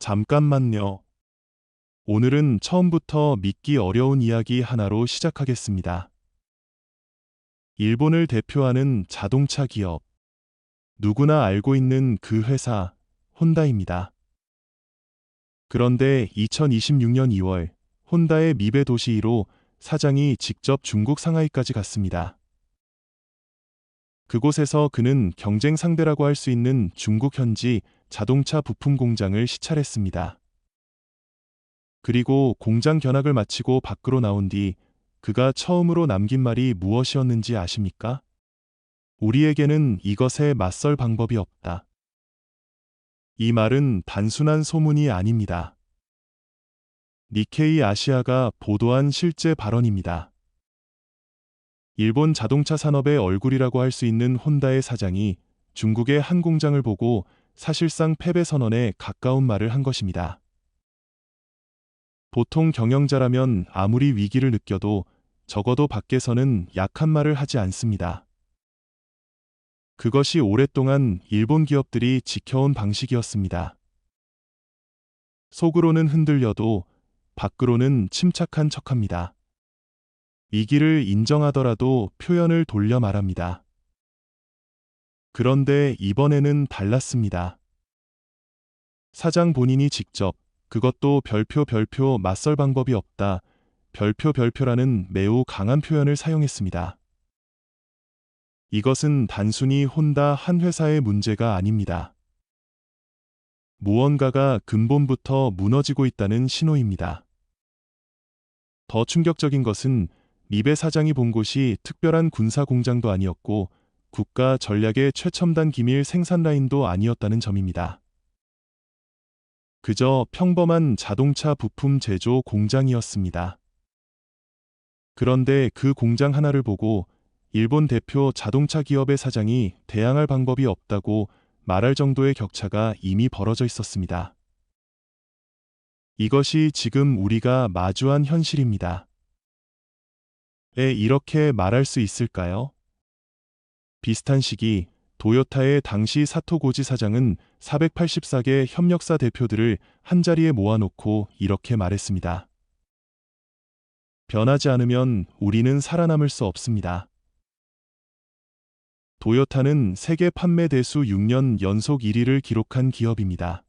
잠깐만요. 오늘은 처음부터 믿기 어려운 이야기 하나로 시작하겠습니다. 일본을 대표하는 자동차 기업. 누구나 알고 있는 그 회사, 혼다입니다. 그런데 2026년 2월, 혼다의 미베 도시1로 사장이 직접 중국 상하이까지 갔습니다. 그곳에서 그는 경쟁 상대라고 할 수 있는 중국 현지 자동차 부품 공장을 시찰했습니다. 그리고 공장 견학을 마치고 밖으로 나온 뒤 그가 처음으로 남긴 말이 무엇이었는지 아십니까? 우리에게는 이것에 맞설 방법이 없다. 이 말은 단순한 소문이 아닙니다. 니케이 아시아가 보도한 실제 발언입니다. 일본 자동차 산업의 얼굴이라고 할 수 있는 혼다의 사장이 중국의 한 공장을 보고 사실상 패배 선언에 가까운 말을 한 것입니다. 보통 경영자라면 아무리 위기를 느껴도 적어도 밖에서는 약한 말을 하지 않습니다. 그것이 오랫동안 일본 기업들이 지켜온 방식이었습니다. 속으로는 흔들려도 밖으로는 침착한 척합니다. 위기를 인정하더라도 표현을 돌려 말합니다. 그런데 이번에는 달랐습니다. 사장 본인이 직접 그것도 별표 맞설 방법이 없다. 별표라는 매우 강한 표현을 사용했습니다. 이것은 단순히 혼다 한 회사의 문제가 아닙니다. 무언가가 근본부터 무너지고 있다는 신호입니다. 더 충격적인 것은 미베 사장이 본 곳이 특별한 군사 공장도 아니었고 국가 전략의 최첨단 기밀 생산 라인도 아니었다는 점입니다. 그저 평범한 자동차 부품 제조 공장이었습니다. 그런데 그 공장 하나를 보고 일본 대표 자동차 기업의 사장이 대항할 방법이 없다고 말할 정도의 격차가 이미 벌어져 있었습니다. 이것이 지금 우리가 마주한 현실입니다. 왜 이렇게 말할 수 있을까요? 비슷한 시기 도요타의 당시 사토 고지 사장은 484개 협력사 대표들을 한자리에 모아놓고 이렇게 말했습니다. 변하지 않으면 우리는 살아남을 수 없습니다. 도요타는 세계 판매 대수 6년 연속 1위를 기록한 기업입니다.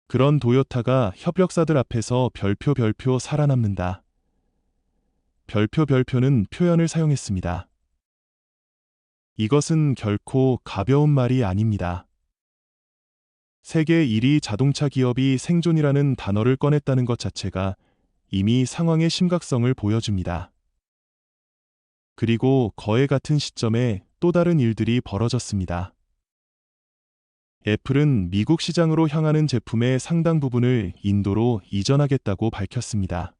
그런 도요타가 협력사들 앞에서 별표 살아남는다. 별표는 표현을 사용했습니다. 이것은 결코 가벼운 말이 아닙니다. 세계 1위 자동차 기업이 생존이라는 단어를 꺼냈다는 것 자체가 이미 상황의 심각성을 보여줍니다. 그리고 거의 같은 시점에 또 다른 일들이 벌어졌습니다. 애플은 미국 시장으로 향하는 제품의 상당 부분을 인도로 이전하겠다고 밝혔습니다.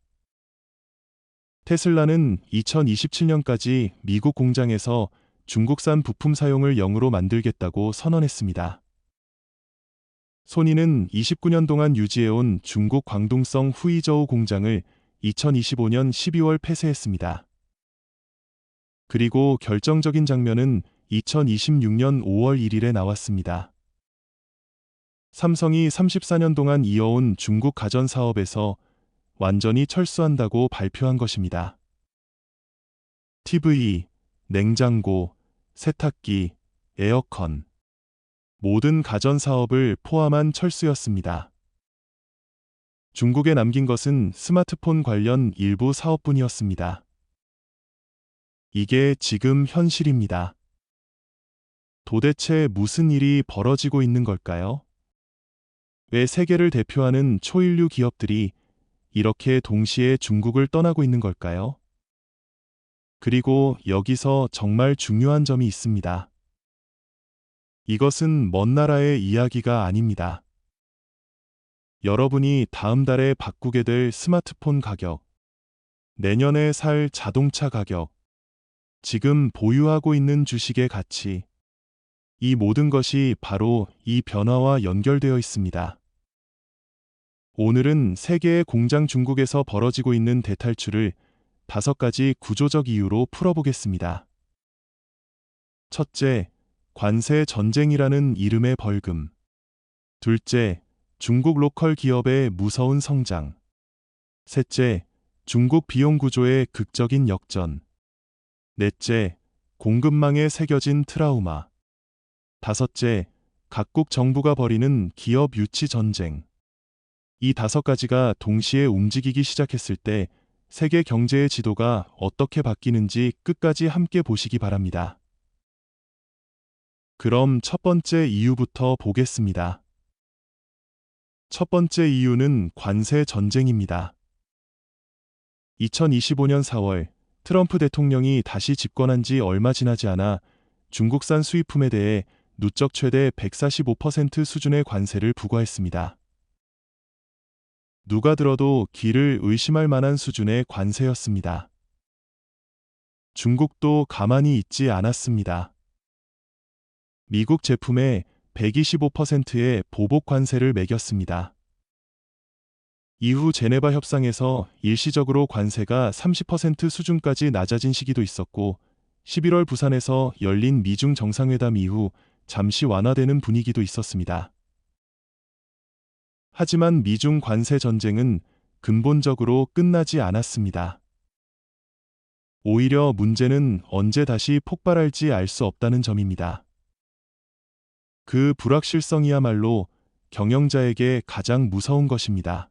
테슬라는 2027년까지 미국 공장에서 중국산 부품 사용을 0으로 만들겠다고 선언했습니다. 소니는 29년 동안 유지해온 중국 광둥성 후이저우 공장을 2025년 12월 폐쇄했습니다. 그리고 결정적인 장면은 2026년 5월 1일에 나왔습니다. 삼성이 34년 동안 이어온 중국 가전 사업에서 완전히 철수한다고 발표한 것입니다. TV, 냉장고, 세탁기, 에어컨, 모든 가전 사업을 포함한 철수였습니다. 중국에 남긴 것은 스마트폰 관련 일부 사업뿐이었습니다. 이게 지금 현실입니다. 도대체 무슨 일이 벌어지고 있는 걸까요? 왜 세계를 대표하는 초인류 기업들이 이렇게 동시에 중국을 떠나고 있는 걸까요? 그리고 여기서 정말 중요한 점이 있습니다. 이것은 먼 나라의 이야기가 아닙니다. 여러분이 다음 달에 바꾸게 될 스마트폰 가격, 내년에 살 자동차 가격, 지금 보유하고 있는 주식의 가치, 이 모든 것이 바로 이 변화와 연결되어 있습니다. 오늘은 세계의 공장 중국에서 벌어지고 있는 대탈출을 5가지 구조적 이유로 풀어보겠습니다. 첫째, 관세 전쟁이라는 이름의 벌금. 둘째, 중국 로컬 기업의 무서운 성장. 셋째, 중국 비용 구조의 극적인 역전. 넷째, 공급망에 새겨진 트라우마. 다섯째, 각국 정부가 벌이는 기업 유치 전쟁. 이 5가지가 동시에 움직이기 시작했을 때 세계 경제의 지도가 어떻게 바뀌는지 끝까지 함께 보시기 바랍니다. 그럼 첫 번째 이유부터 보겠습니다. 첫 번째 이유는 관세 전쟁입니다. 2025년 4월 트럼프 대통령이 다시 집권한 지 얼마 지나지 않아 중국산 수입품에 대해 누적 최대 145% 수준의 관세를 부과했습니다. 누가 들어도 귀를 의심할 만한 수준의 관세였습니다. 중국도 가만히 있지 않았습니다. 미국 제품에 125%의 보복 관세를 매겼습니다. 이후 제네바 협상에서 일시적으로 관세가 30% 수준까지 낮아진 시기도 있었고 11월 부산에서 열린 미중 정상회담 이후 잠시 완화되는 분위기도 있었습니다. 하지만 미중 관세 전쟁은 근본적으로 끝나지 않았습니다. 오히려 문제는 언제 다시 폭발할지 알 수 없다는 점입니다. 그 불확실성이야말로 경영자에게 가장 무서운 것입니다.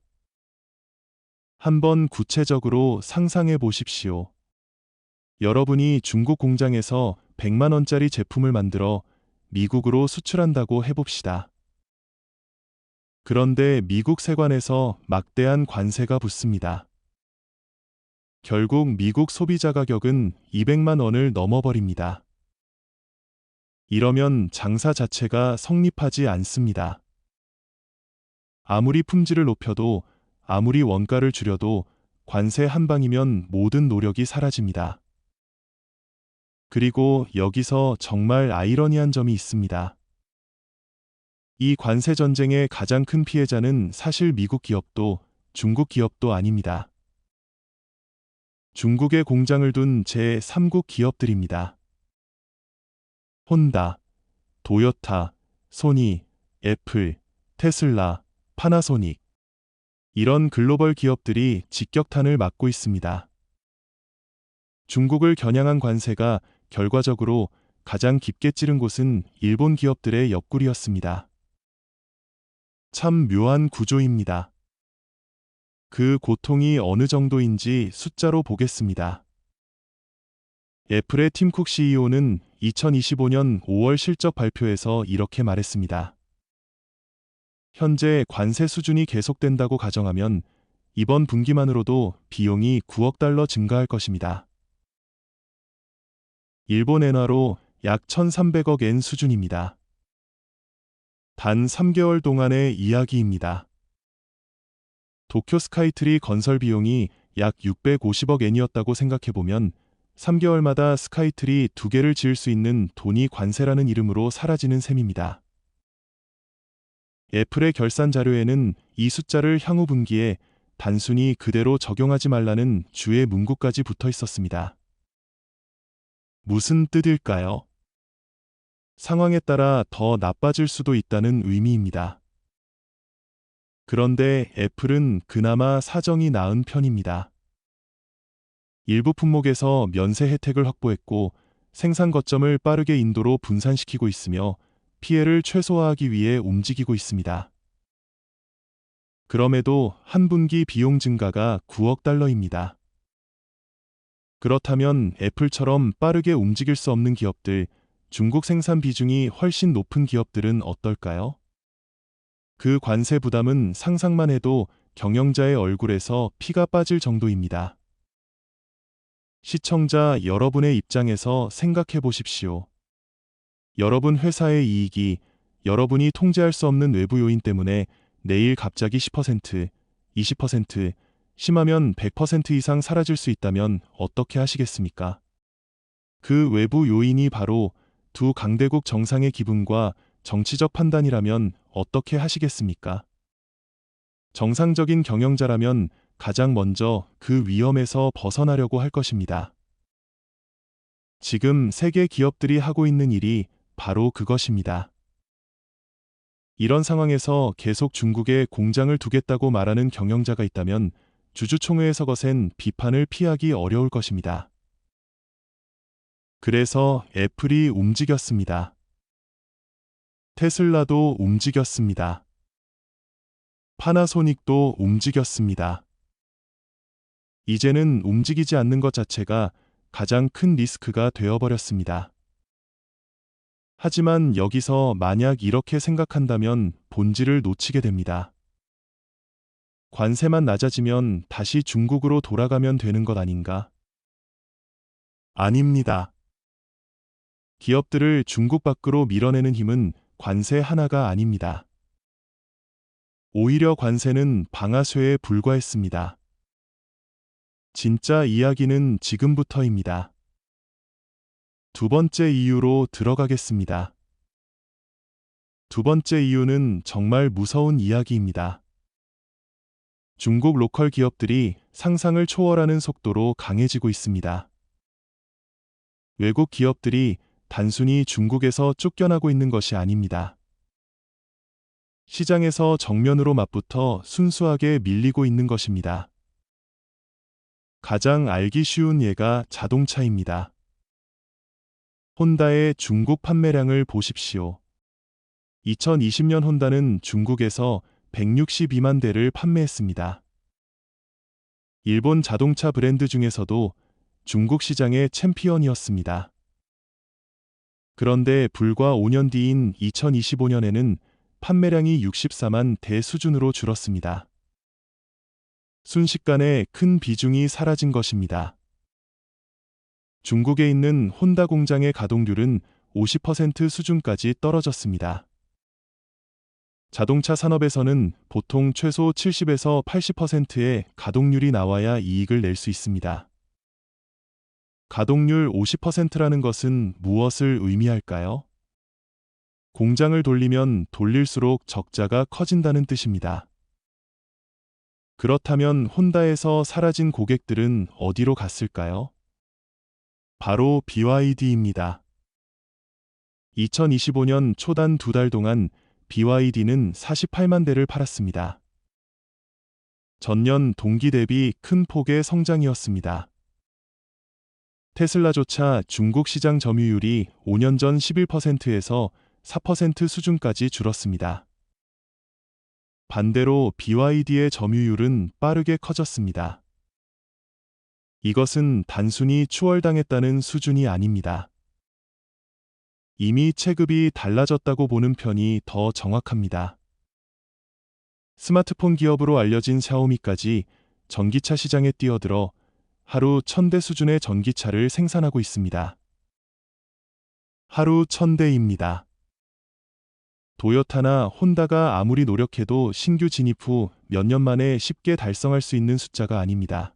한번 구체적으로 상상해 보십시오. 여러분이 중국 공장에서 100만 원짜리 제품을 만들어 미국으로 수출한다고 해봅시다. 그런데 미국 세관에서 막대한 관세가 붙습니다. 결국 미국 소비자 가격은 200만 원을 넘어버립니다. 이러면 장사 자체가 성립하지 않습니다. 아무리 품질을 높여도 아무리 원가를 줄여도 관세 한 방이면 모든 노력이 사라집니다. 그리고 여기서 정말 아이러니한 점이 있습니다. 이 관세 전쟁의 가장 큰 피해자는 사실 미국 기업도 중국 기업도 아닙니다. 중국에 공장을 둔 제3국 기업들입니다. 혼다, 도요타, 소니, 애플, 테슬라, 파나소닉. 이런 글로벌 기업들이 직격탄을 맞고 있습니다. 중국을 겨냥한 관세가 결과적으로 가장 깊게 찌른 곳은 일본 기업들의 옆구리였습니다. 참 묘한 구조입니다. 그 고통이 어느 정도인지 숫자로 보겠습니다. 애플의 팀 쿡 CEO는 2025년 5월 실적 발표에서 이렇게 말했습니다. 현재 관세 수준이 계속된다고 가정하면 이번 분기만으로도 비용이 9억 달러 증가할 것입니다. 일본 엔화로 약 1,300억 엔 수준입니다. 단 3개월 동안의 이야기입니다. 도쿄 스카이트리 건설 비용이 약 650억 엔이었다고 생각해보면 3개월마다 스카이트리 2개를 지을 수 있는 돈이 관세라는 이름으로 사라지는 셈입니다. 애플의 결산 자료에는 이 숫자를 향후 분기에 단순히 그대로 적용하지 말라는 주의 문구까지 붙어 있었습니다. 무슨 뜻일까요? 상황에 따라 더 나빠질 수도 있다는 의미입니다. 그런데 애플은 그나마 사정이 나은 편입니다. 일부 품목에서 면세 혜택을 확보했고 생산 거점을 빠르게 인도로 분산시키고 있으며 피해를 최소화하기 위해 움직이고 있습니다. 그럼에도 한 분기 비용 증가가 9억 달러입니다. 그렇다면 애플처럼 빠르게 움직일 수 없는 기업들, 중국 생산 비중이 훨씬 높은 기업들은 어떨까요? 그 관세 부담은 상상만 해도 경영자의 얼굴에서 피가 빠질 정도입니다. 시청자 여러분의 입장에서 생각해 보십시오. 여러분 회사의 이익이 여러분이 통제할 수 없는 외부 요인 때문에 내일 갑자기 10%, 20%, 심하면 100% 이상 사라질 수 있다면 어떻게 하시겠습니까? 그 외부 요인이 바로 두 강대국 정상의 기분과 정치적 판단이라면 어떻게 하시겠습니까? 정상적인 경영자라면 가장 먼저 그 위험에서 벗어나려고 할 것입니다. 지금 세계 기업들이 하고 있는 일이 바로 그것입니다. 이런 상황에서 계속 중국에 공장을 두겠다고 말하는 경영자가 있다면 주주총회에서 거센 비판을 피하기 어려울 것입니다. 그래서 애플이 움직였습니다. 테슬라도 움직였습니다. 파나소닉도 움직였습니다. 이제는 움직이지 않는 것 자체가 가장 큰 리스크가 되어버렸습니다. 하지만 여기서 만약 이렇게 생각한다면 본질을 놓치게 됩니다. 관세만 낮아지면 다시 중국으로 돌아가면 되는 것 아닌가? 아닙니다. 기업들을 중국 밖으로 밀어내는 힘은 관세 하나가 아닙니다. 오히려 관세는 방아쇠에 불과했습니다. 진짜 이야기는 지금부터입니다. 두 번째 이유로 들어가겠습니다. 두 번째 이유는 정말 무서운 이야기입니다. 중국 로컬 기업들이 상상을 초월하는 속도로 강해지고 있습니다. 외국 기업들이 단순히 중국에서 쫓겨나고 있는 것이 아닙니다. 시장에서 정면으로 맞붙어 순수하게 밀리고 있는 것입니다. 가장 알기 쉬운 예가 자동차입니다. 혼다의 중국 판매량을 보십시오. 2020년 혼다는 중국에서 162만 대를 판매했습니다. 일본 자동차 브랜드 중에서도 중국 시장의 챔피언이었습니다. 그런데 불과 5년 뒤인 2025년에는 판매량이 64만 대 수준으로 줄었습니다. 순식간에 큰 비중이 사라진 것입니다. 중국에 있는 혼다 공장의 가동률은 50% 수준까지 떨어졌습니다. 자동차 산업에서는 보통 최소 70에서 80%의 가동률이 나와야 이익을 낼 수 있습니다. 가동률 50%라는 것은 무엇을 의미할까요? 공장을 돌리면 돌릴수록 적자가 커진다는 뜻입니다. 그렇다면 혼다에서 사라진 고객들은 어디로 갔을까요? 바로 BYD입니다. 2025년 초단 2달 동안 BYD는 48만 대를 팔았습니다. 전년 동기 대비 큰 폭의 성장이었습니다. 테슬라조차 중국 시장 점유율이 5년 전 11%에서 4% 수준까지 줄었습니다. 반대로 BYD의 점유율은 빠르게 커졌습니다. 이것은 단순히 추월당했다는 수준이 아닙니다. 이미 체급이 달라졌다고 보는 편이 더 정확합니다. 스마트폰 기업으로 알려진 샤오미까지 전기차 시장에 뛰어들어 하루 1000대 수준의 전기차를 생산하고 있습니다. 하루 1000대입니다. 도요타나 혼다가 아무리 노력해도 신규 진입 후 몇 년 만에 쉽게 달성할 수 있는 숫자가 아닙니다.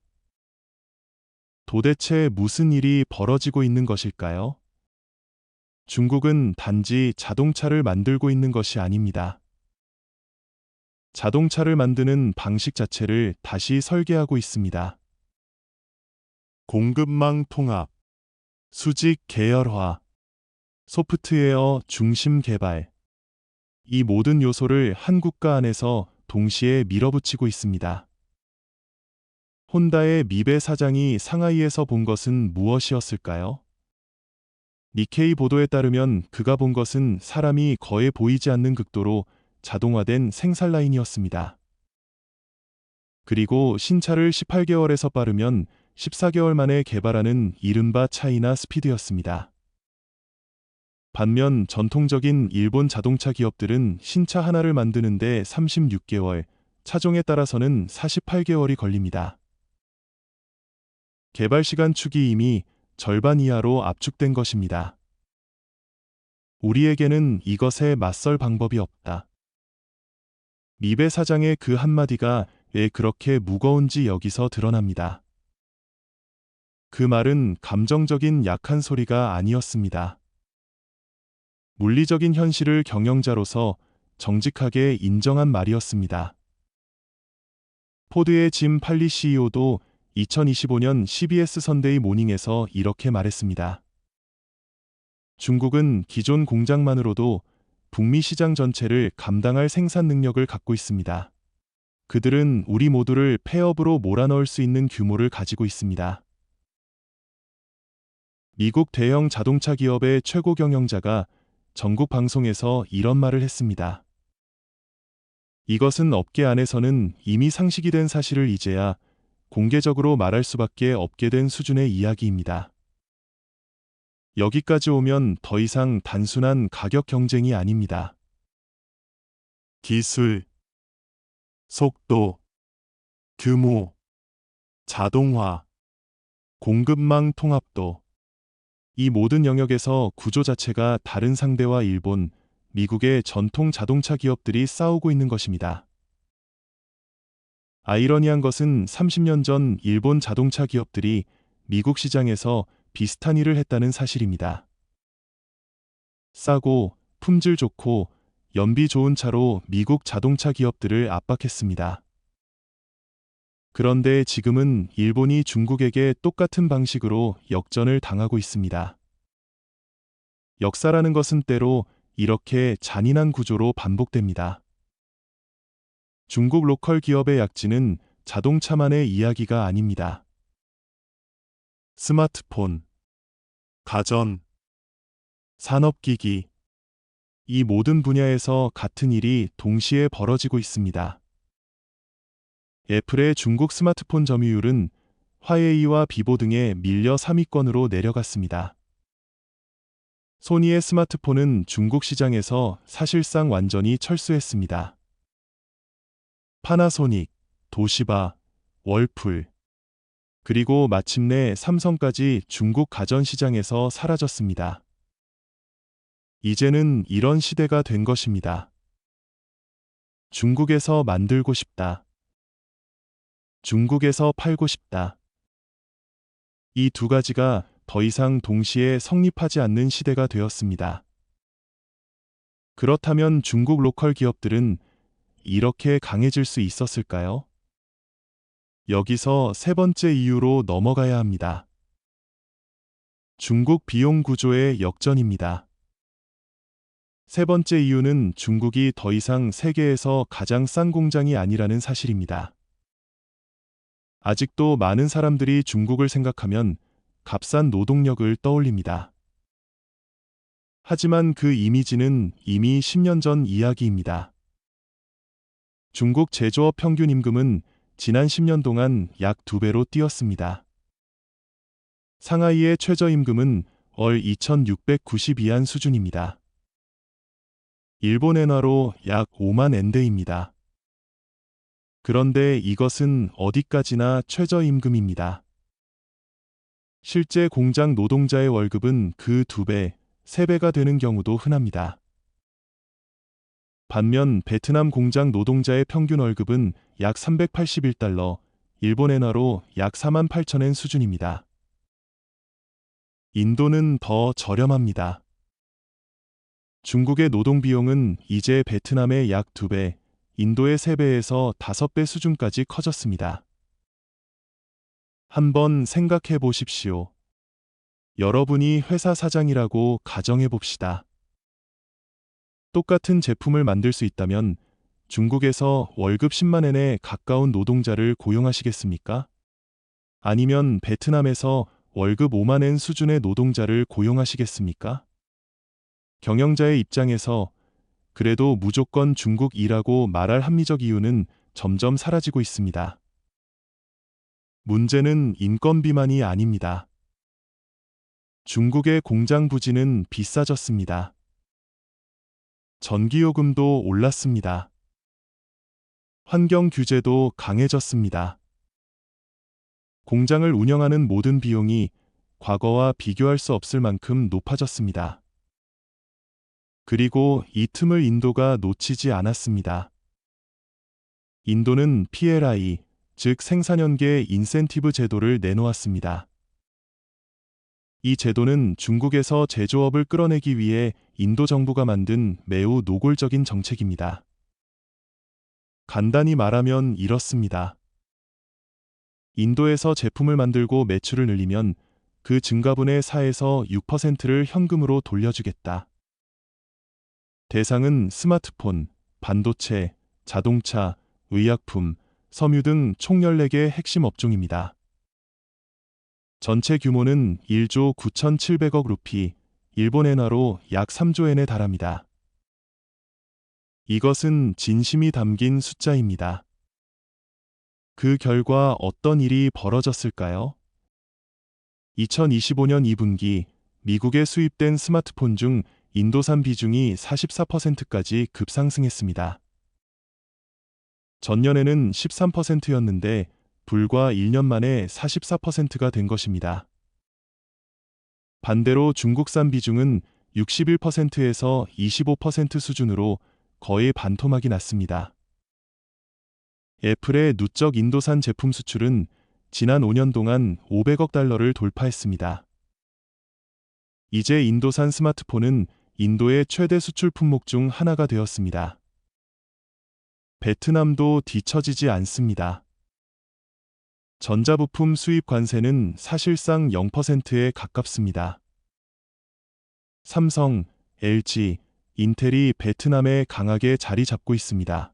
도대체 무슨 일이 벌어지고 있는 것일까요? 중국은 단지 자동차를 만들고 있는 것이 아닙니다. 자동차를 만드는 방식 자체를 다시 설계하고 있습니다. 공급망 통합, 수직 계열화, 소프트웨어 중심 개발. 이 모든 요소를 한 국가 안에서 동시에 밀어붙이고 있습니다. 혼다의 미베 사장이 상하이에서 본 것은 무엇이었을까요? 니케이 보도에 따르면 그가 본 것은 사람이 거의 보이지 않는 극도로 자동화된 생산 라인이었습니다. 그리고 신차를 18개월에서 빠르면 14개월 만에 개발하는 이른바 차이나 스피드였습니다. 반면 전통적인 일본 자동차 기업들은 신차 하나를 만드는데 36개월, 차종에 따라서는 48개월이 걸립니다. 개발 시간 축이 이미 절반 이하로 압축된 것입니다. 우리에게는 이것에 맞설 방법이 없다. 미베 사장의 그 한마디가 왜 그렇게 무거운지 여기서 드러납니다. 그 말은 감정적인 약한 소리가 아니었습니다. 물리적인 현실을 경영자로서 정직하게 인정한 말이었습니다. 포드의 짐 팔리 CEO도 2025년 CBS 선데이 모닝에서 이렇게 말했습니다. 중국은 기존 공장만으로도 북미 시장 전체를 감당할 생산 능력을 갖고 있습니다. 그들은 우리 모두를 폐업으로 몰아넣을 수 있는 규모를 가지고 있습니다. 미국 대형 자동차 기업의 최고 경영자가 전국 방송에서 이런 말을 했습니다. 이것은 업계 안에서는 이미 상식이 된 사실을 이제야 공개적으로 말할 수밖에 없게 된 수준의 이야기입니다. 여기까지 오면 더 이상 단순한 가격 경쟁이 아닙니다. 기술, 속도, 규모, 자동화, 공급망 통합도, 이 모든 영역에서 구조 자체가 다른 상대와 일본, 미국의 전통 자동차 기업들이 싸우고 있는 것입니다. 아이러니한 것은 30년 전 일본 자동차 기업들이 미국 시장에서 비슷한 일을 했다는 사실입니다. 싸고 품질 좋고 연비 좋은 차로 미국 자동차 기업들을 압박했습니다. 그런데 지금은 일본이 중국에게 똑같은 방식으로 역전을 당하고 있습니다. 역사라는 것은 때로 이렇게 잔인한 구조로 반복됩니다. 중국 로컬 기업의 약진은 자동차만의 이야기가 아닙니다. 스마트폰, 가전, 산업기기, 이 모든 분야에서 같은 일이 동시에 벌어지고 있습니다. 애플의 중국 스마트폰 점유율은 화웨이와 비보 등에 밀려 3위권으로 내려갔습니다. 소니의 스마트폰은 중국 시장에서 사실상 완전히 철수했습니다. 파나소닉, 도시바, 월풀, 그리고 마침내 삼성까지 중국 가전 시장에서 사라졌습니다. 이제는 이런 시대가 된 것입니다. 중국에서 만들고 싶다. 중국에서 팔고 싶다. 이 두 가지가 더 이상 동시에 성립하지 않는 시대가 되었습니다. 그렇다면 중국 로컬 기업들은 이렇게 강해질 수 있었을까요? 여기서 세 번째 이유로 넘어가야 합니다. 중국 비용 구조의 역전입니다. 세 번째 이유는 중국이 더 이상 세계에서 가장 싼 공장이 아니라는 사실입니다. 아직도 많은 사람들이 중국을 생각하면 값싼 노동력을 떠올립니다. 하지만 그 이미지는 이미 10년 전 이야기입니다. 중국 제조업 평균 임금은 지난 10년 동안 약 2배로 뛰었습니다. 상하이의 최저임금은 월 2,692안 수준입니다. 일본 엔화로 약 5만 엔대입니다. 그런데 이것은 어디까지나 최저임금입니다. 실제 공장 노동자의 월급은 그 2배, 3배가 되는 경우도 흔합니다. 반면 베트남 공장 노동자의 평균 월급은 약 381달러, 일본 엔화로 약 4만 8천엔 수준입니다. 인도는 더 저렴합니다. 중국의 노동 비용은 이제 베트남의 약 2배, 인도의 3배에서 5배 수준까지 커졌습니다. 한번 생각해 보십시오. 여러분이 회사 사장이라고 가정해 봅시다. 똑같은 제품을 만들 수 있다면 중국에서 월급 10만 엔에 가까운 노동자를 고용하시겠습니까? 아니면 베트남에서 월급 5만 엔 수준의 노동자를 고용하시겠습니까? 경영자의 입장에서 그래도 무조건 중국이라고 말할 합리적 이유는 점점 사라지고 있습니다. 문제는 인건비만이 아닙니다. 중국의 공장 부지는 비싸졌습니다. 전기요금도 올랐습니다. 환경 규제도 강해졌습니다. 공장을 운영하는 모든 비용이 과거와 비교할 수 없을 만큼 높아졌습니다. 그리고 이 틈을 인도가 놓치지 않았습니다. 인도는 PLI, 즉 생산연계 인센티브 제도를 내놓았습니다. 이 제도는 중국에서 제조업을 끌어내기 위해 인도 정부가 만든 매우 노골적인 정책입니다. 간단히 말하면 이렇습니다. 인도에서 제품을 만들고 매출을 늘리면 그 증가분의 4에서 6%를 현금으로 돌려주겠다. 대상은 스마트폰, 반도체, 자동차, 의약품, 섬유 등 총 14개 핵심 업종입니다. 전체 규모는 1조 9,700억 루피, 일본 엔화로 약 3조 엔에 달합니다. 이것은 진심이 담긴 숫자입니다. 그 결과 어떤 일이 벌어졌을까요? 2025년 2분기 미국에 수입된 스마트폰 중 인도산 비중이 44%까지 급상승했습니다. 전년에는 13%였는데 불과 1년 만에 44%가 된 것입니다. 반대로 중국산 비중은 61%에서 25% 수준으로 거의 반토막이 났습니다. 애플의 누적 인도산 제품 수출은 지난 5년 동안 500억 달러를 돌파했습니다. 이제 인도산 스마트폰은 인도의 최대 수출 품목 중 하나가 되었습니다. 베트남도 뒤처지지 않습니다. 전자부품 수입 관세는 사실상 0%에 가깝습니다. 삼성, LG, 인텔이 베트남에 강하게 자리 잡고 있습니다.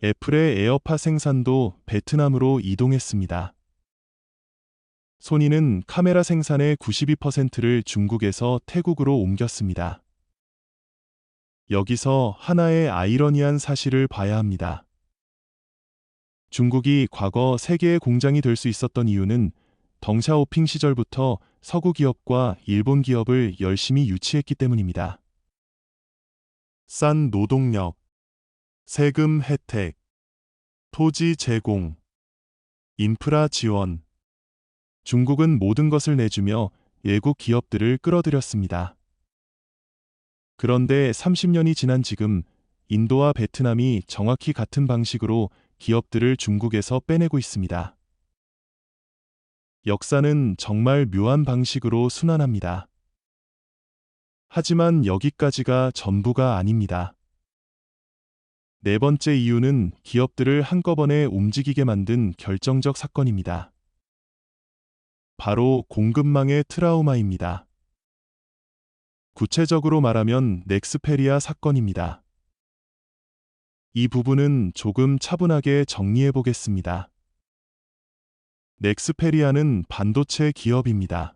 애플의 에어팟 생산도 베트남으로 이동했습니다. 소니는 카메라 생산의 92%를 중국에서 태국으로 옮겼습니다. 여기서 하나의 아이러니한 사실을 봐야 합니다. 중국이 과거 세계의 공장이 될 수 있었던 이유는 덩샤오핑 시절부터 서구 기업과 일본 기업을 열심히 유치했기 때문입니다. 싼 노동력, 세금 혜택, 토지 제공, 인프라 지원. 중국은 모든 것을 내주며 외국 기업들을 끌어들였습니다. 그런데 30년이 지난 지금 인도와 베트남이 정확히 같은 방식으로 기업들을 중국에서 빼내고 있습니다. 역사는 정말 묘한 방식으로 순환합니다. 하지만 여기까지가 전부가 아닙니다. 네 번째 이유는 기업들을 한꺼번에 움직이게 만든 결정적 사건입니다. 바로 공급망의 트라우마입니다. 구체적으로 말하면 넥스페리아 사건입니다. 이 부분은 조금 차분하게 정리해 보겠습니다. 넥스페리아는 반도체 기업입니다.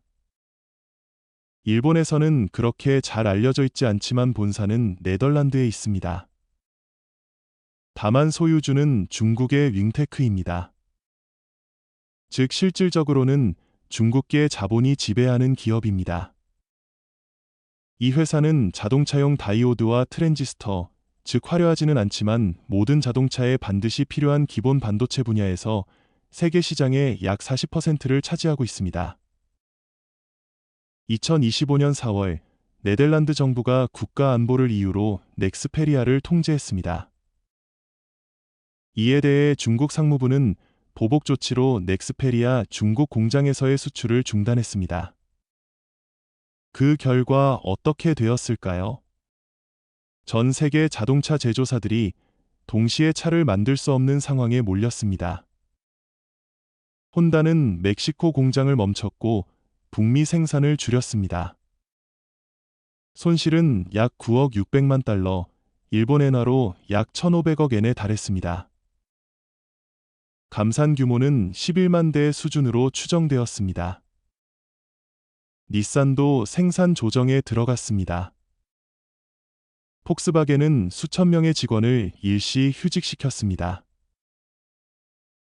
일본에서는 그렇게 잘 알려져 있지 않지만 본사는 네덜란드에 있습니다. 다만 소유주는 중국의 윙테크입니다. 즉 실질적으로는 중국계 자본이 지배하는 기업입니다. 이 회사는 자동차용 다이오드와 트랜지스터, 즉 화려하지는 않지만 모든 자동차에 반드시 필요한 기본 반도체 분야에서 세계 시장의 약 40%를 차지하고 있습니다. 2025년 4월 네덜란드 정부가 국가 안보를 이유로 넥스페리아를 통제했습니다. 이에 대해 중국 상무부는 보복 조치로 넥스페리아 중국 공장에서의 수출을 중단했습니다. 그 결과 어떻게 되었을까요? 전 세계 자동차 제조사들이 동시에 차를 만들 수 없는 상황에 몰렸습니다. 혼다는 멕시코 공장을 멈췄고 북미 생산을 줄였습니다. 손실은 약 9억 600만 달러, 일본 엔화로 약 1,500억 엔에 달했습니다. 감산 규모는 11만 대 수준으로 추정되었습니다. 닛산도 생산 조정에 들어갔습니다. 폭스바겐은 수천 명의 직원을 일시 휴직시켰습니다.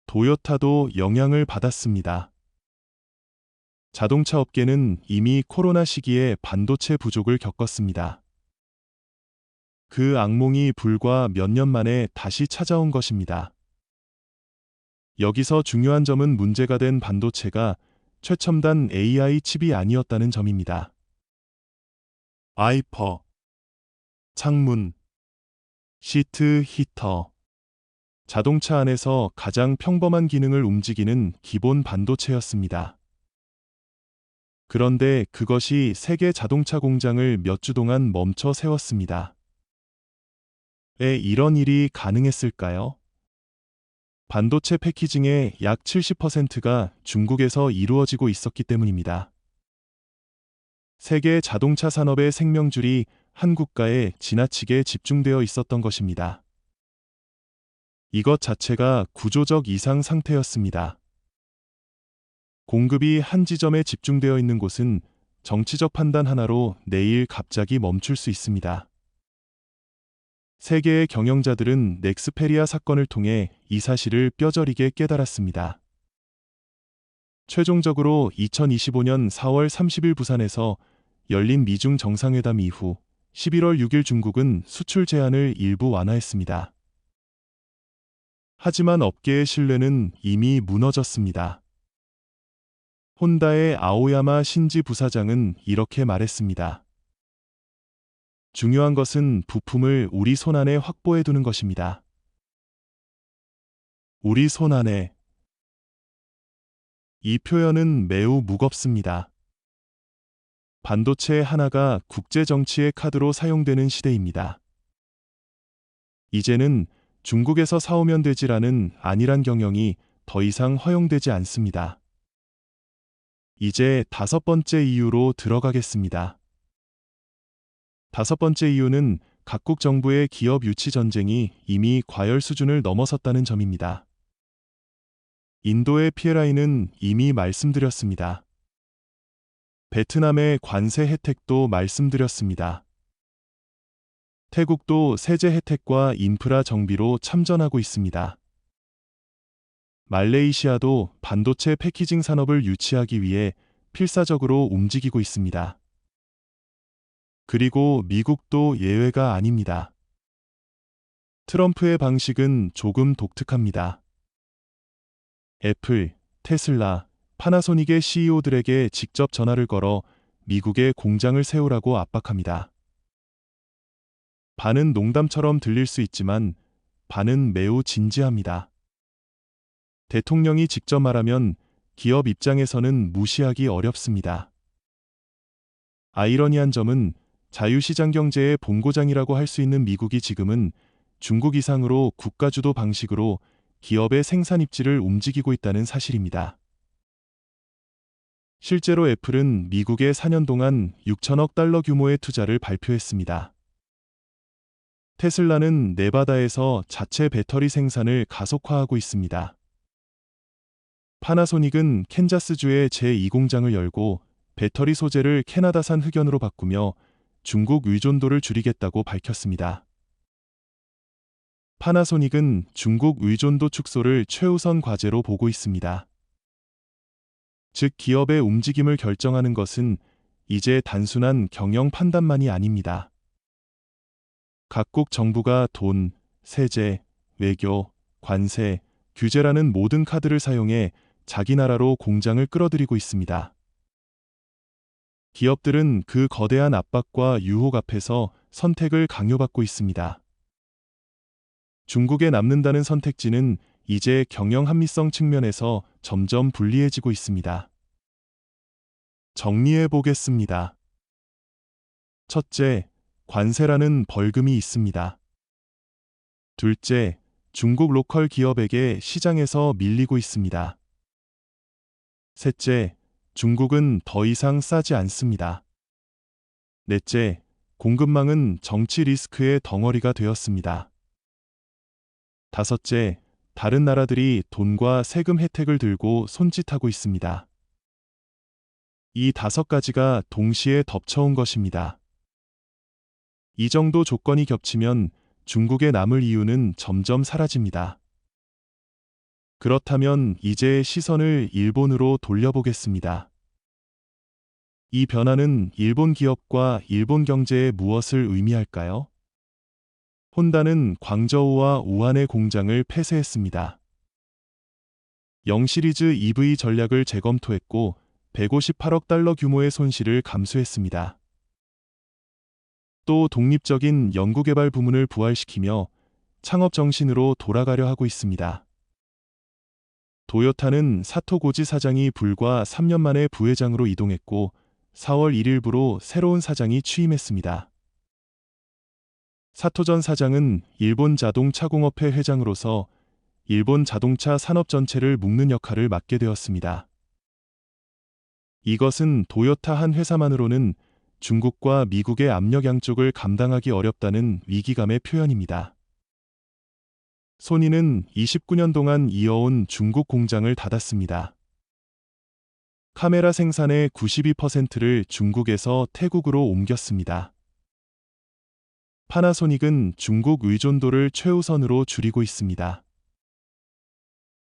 도요타도 영향을 받았습니다. 자동차 업계는 이미 코로나 시기에 반도체 부족을 겪었습니다. 그 악몽이 불과 몇 년 만에 다시 찾아온 것입니다. 여기서 중요한 점은 문제가 된 반도체가 최첨단 AI 칩이 아니었다는 점입니다. 아이퍼, 창문, 시트 히터, 자동차 안에서 가장 평범한 기능을 움직이는 기본 반도체였습니다. 그런데 그것이 세계 자동차 공장을 몇 주 동안 멈춰 세웠습니다. 왜 이런 일이 가능했을까요? 반도체 패키징의 약 70%가 중국에서 이루어지고 있었기 때문입니다. 세계 자동차 산업의 생명줄이 한 국가에 지나치게 집중되어 있었던 것입니다. 이것 자체가 구조적 이상 상태였습니다. 공급이 한 지점에 집중되어 있는 곳은 정치적 판단 하나로 내일 갑자기 멈출 수 있습니다. 세계의 경영자들은 넥스페리아 사건을 통해 이 사실을 뼈저리게 깨달았습니다. 최종적으로 2025년 4월 30일 부산에서 열린 미중 정상회담 이후 11월 6일 중국은 수출 제한을 일부 완화했습니다. 하지만 업계의 신뢰는 이미 무너졌습니다. 혼다의 아오야마 신지 부사장은 이렇게 말했습니다. 중요한 것은 부품을 우리 손안에 확보해 두는 것입니다. 우리 손안에. 이 표현은 매우 무겁습니다. 반도체 하나가 국제 정치의 카드로 사용되는 시대입니다. 이제는 중국에서 사오면 되지라는 안일한 경영이 더 이상 허용되지 않습니다. 이제 5번째 이유로 들어가겠습니다. 5번째 이유는 각국 정부의 기업 유치 전쟁이 이미 과열 수준을 넘어섰다는 점입니다. 인도의 PLI는 이미 말씀드렸습니다. 베트남의 관세 혜택도 말씀드렸습니다. 태국도 세제 혜택과 인프라 정비로 참전하고 있습니다. 말레이시아도 반도체 패키징 산업을 유치하기 위해 필사적으로 움직이고 있습니다. 그리고 미국도 예외가 아닙니다. 트럼프의 방식은 조금 독특합니다. 애플, 테슬라, 파나소닉의 CEO들에게 직접 전화를 걸어 미국에 공장을 세우라고 압박합니다. 반은 농담처럼 들릴 수 있지만 반은 매우 진지합니다. 대통령이 직접 말하면 기업 입장에서는 무시하기 어렵습니다. 아이러니한 점은 자유시장 경제의 본고장이라고 할 수 있는 미국이 지금은 중국 이상으로 국가주도 방식으로 기업의 생산 입지를 움직이고 있다는 사실입니다. 실제로 애플은 미국에 4년 동안 6천억 달러 규모의 투자를 발표했습니다. 테슬라는 네바다에서 자체 배터리 생산을 가속화하고 있습니다. 파나소닉은 캔자스주에 제2공장을 열고 배터리 소재를 캐나다산 흑연으로 바꾸며 중국 의존도를 줄이겠다고 밝혔습니다. 파나소닉은 중국 의존도 축소를 최우선 과제로 보고 있습니다. 즉, 기업의 움직임을 결정하는 것은 이제 단순한 경영 판단만이 아닙니다. 각국 정부가 돈, 세제, 외교, 관세, 규제라는 모든 카드를 사용해 자기 나라로 공장을 끌어들이고 있습니다. 기업들은 그 거대한 압박과 유혹 앞에서 선택을 강요받고 있습니다. 중국에 남는다는 선택지는 이제 경영 합리성 측면에서 점점 불리해지고 있습니다. 정리해 보겠습니다. 첫째, 관세라는 벌금이 있습니다. 둘째, 중국 로컬 기업에게 시장에서 밀리고 있습니다. 셋째, 중국은 더 이상 싸지 않습니다. 넷째, 공급망은 정치 리스크의 덩어리가 되었습니다. 다섯째, 다른 나라들이 돈과 세금 혜택을 들고 손짓하고 있습니다. 이 5가지가 동시에 덮쳐온 것입니다. 이 정도 조건이 겹치면 중국에 남을 이유는 점점 사라집니다. 그렇다면 이제 시선을 일본으로 돌려보겠습니다. 이 변화는 일본 기업과 일본 경제에 무엇을 의미할까요? 혼다는 광저우와 우한의 공장을 폐쇄했습니다. 0 시리즈 EV 전략을 재검토했고 158억 달러 규모의 손실을 감수했습니다. 또 독립적인 연구개발 부문을 부활시키며 창업 정신으로 돌아가려 하고 있습니다. 도요타는 사토 고지 사장이 불과 3년 만에 부회장으로 이동했고 4월 1일부로 새로운 사장이 취임했습니다. 사토 전 사장은 일본 자동차공업회 회장으로서 일본 자동차 산업 전체를 묶는 역할을 맡게 되었습니다. 이것은 도요타 한 회사만으로는 중국과 미국의 압력 양쪽을 감당하기 어렵다는 위기감의 표현입니다. 소니는 29년 동안 이어온 중국 공장을 닫았습니다. 카메라 생산의 92%를 중국에서 태국으로 옮겼습니다. 파나소닉은 중국 의존도를 최우선으로 줄이고 있습니다.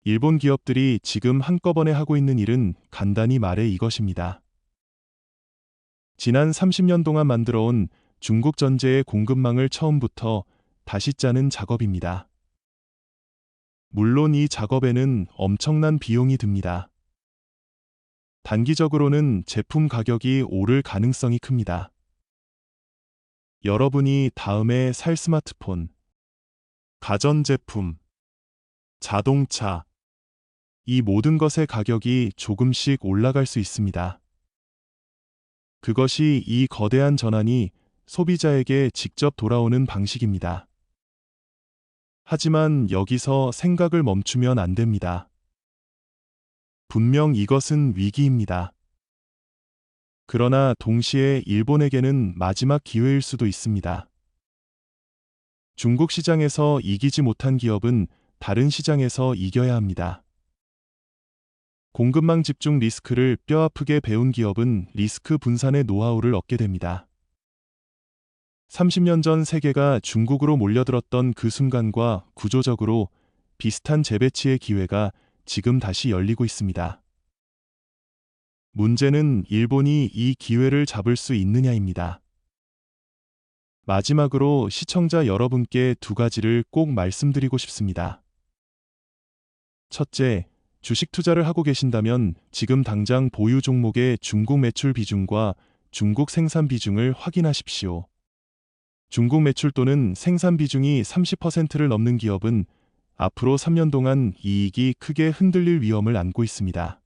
일본 기업들이 지금 한꺼번에 하고 있는 일은 간단히 말해 이것입니다. 지난 30년 동안 만들어온 중국 전제의 공급망을 처음부터 다시 짜는 작업입니다. 물론 이 작업에는 엄청난 비용이 듭니다. 단기적으로는 제품 가격이 오를 가능성이 큽니다. 여러분이 다음에 살 스마트폰, 가전제품, 자동차, 이 모든 것의 가격이 조금씩 올라갈 수 있습니다. 그것이 이 거대한 전환이 소비자에게 직접 돌아오는 방식입니다. 하지만 여기서 생각을 멈추면 안 됩니다. 분명 이것은 위기입니다. 그러나 동시에 일본에게는 마지막 기회일 수도 있습니다. 중국 시장에서 이기지 못한 기업은 다른 시장에서 이겨야 합니다. 공급망 집중 리스크를 뼈아프게 배운 기업은 리스크 분산의 노하우를 얻게 됩니다. 30년 전 세계가 중국으로 몰려들었던 그 순간과 구조적으로 비슷한 재배치의 기회가 지금 다시 열리고 있습니다. 문제는 일본이 이 기회를 잡을 수 있느냐입니다. 마지막으로 시청자 여러분께 두 가지를 꼭 말씀드리고 싶습니다. 첫째, 주식 투자를 하고 계신다면 지금 당장 보유 종목의 중국 매출 비중과 중국 생산 비중을 확인하십시오. 중국 매출 또는 생산 비중이 30%를 넘는 기업은 앞으로 3년 동안 이익이 크게 흔들릴 위험을 안고 있습니다.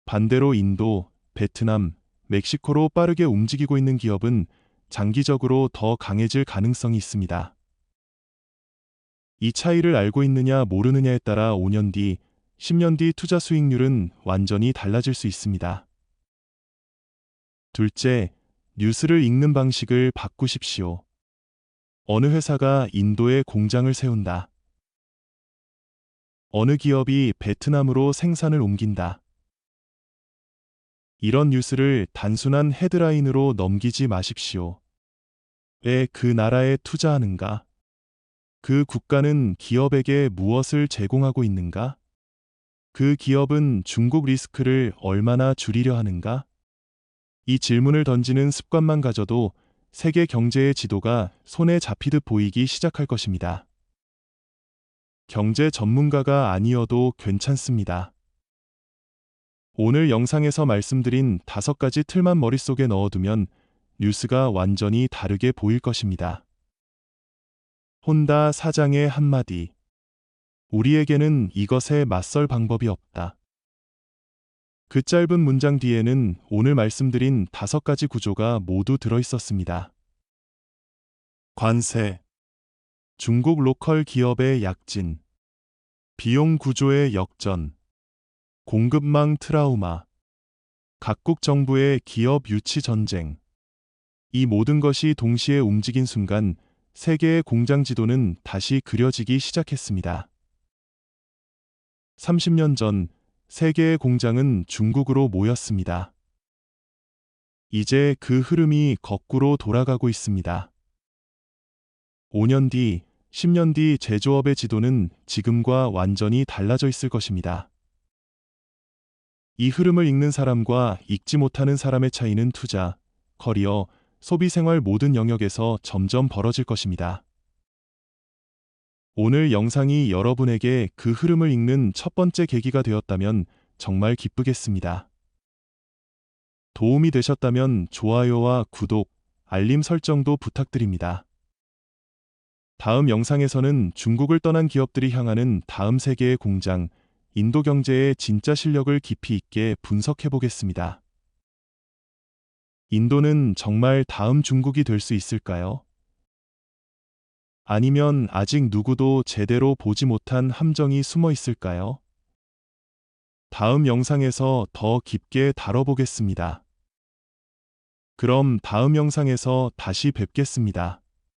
반대로 인도, 베트남, 멕시코로 빠르게 움직이고 있는 기업은 장기적으로 더 강해질 가능성이 있습니다. 이 차이를 알고 있느냐 모르느냐에 따라 5년 뒤, 10년 뒤 투자 수익률은 완전히 달라질 수 있습니다. 둘째, 뉴스를 읽는 방식을 바꾸십시오. 어느 회사가 인도에 공장을 세운다. 어느 기업이 베트남으로 생산을 옮긴다. 이런 뉴스를 단순한 헤드라인으로 넘기지 마십시오. 왜 그 나라에 투자하는가? 그 국가는 기업에게 무엇을 제공하고 있는가? 그 기업은 중국 리스크를 얼마나 줄이려 하는가? 이 질문을 던지는 습관만 가져도 세계 경제의 지도가 손에 잡히듯 보이기 시작할 것입니다. 경제 전문가가 아니어도 괜찮습니다. 오늘 영상에서 말씀드린 5가지 틀만 머릿속에 넣어두면 뉴스가 완전히 다르게 보일 것입니다. 혼다 사장의 한마디. 우리에게는 이것에 맞설 방법이 없다. 그 짧은 문장 뒤에는 오늘 말씀드린 5가지 구조가 모두 들어있었습니다. 관세, 중국 로컬 기업의 약진, 비용 구조의 역전, 공급망 트라우마, 각국 정부의 기업 유치 전쟁. 이 모든 것이 동시에 움직인 순간 세계의 공장 지도는 다시 그려지기 시작했습니다. 30년 전 세계의 공장은 중국으로 모였습니다. 이제 그 흐름이 거꾸로 돌아가고 있습니다. 5년 뒤, 10년 뒤 제조업의 지도는 지금과 완전히 달라져 있을 것입니다. 이 흐름을 읽는 사람과 읽지 못하는 사람의 차이는 투자, 커리어, 소비 생활 모든 영역에서 점점 벌어질 것입니다. 오늘 영상이 여러분에게 그 흐름을 읽는 첫 번째 계기가 되었다면 정말 기쁘겠습니다. 도움이 되셨다면 좋아요와 구독, 알림 설정도 부탁드립니다. 다음 영상에서는 중국을 떠난 기업들이 향하는 다음 세계의 공장, 인도 경제의 진짜 실력을 깊이 있게 분석해 보겠습니다. 인도는 정말 다음 중국이 될 수 있을까요? 아니면 아직 누구도 제대로 보지 못한 함정이 숨어 있을까요? 다음 영상에서 더 깊게 다뤄보겠습니다. 그럼 다음 영상에서 다시 뵙겠습니다.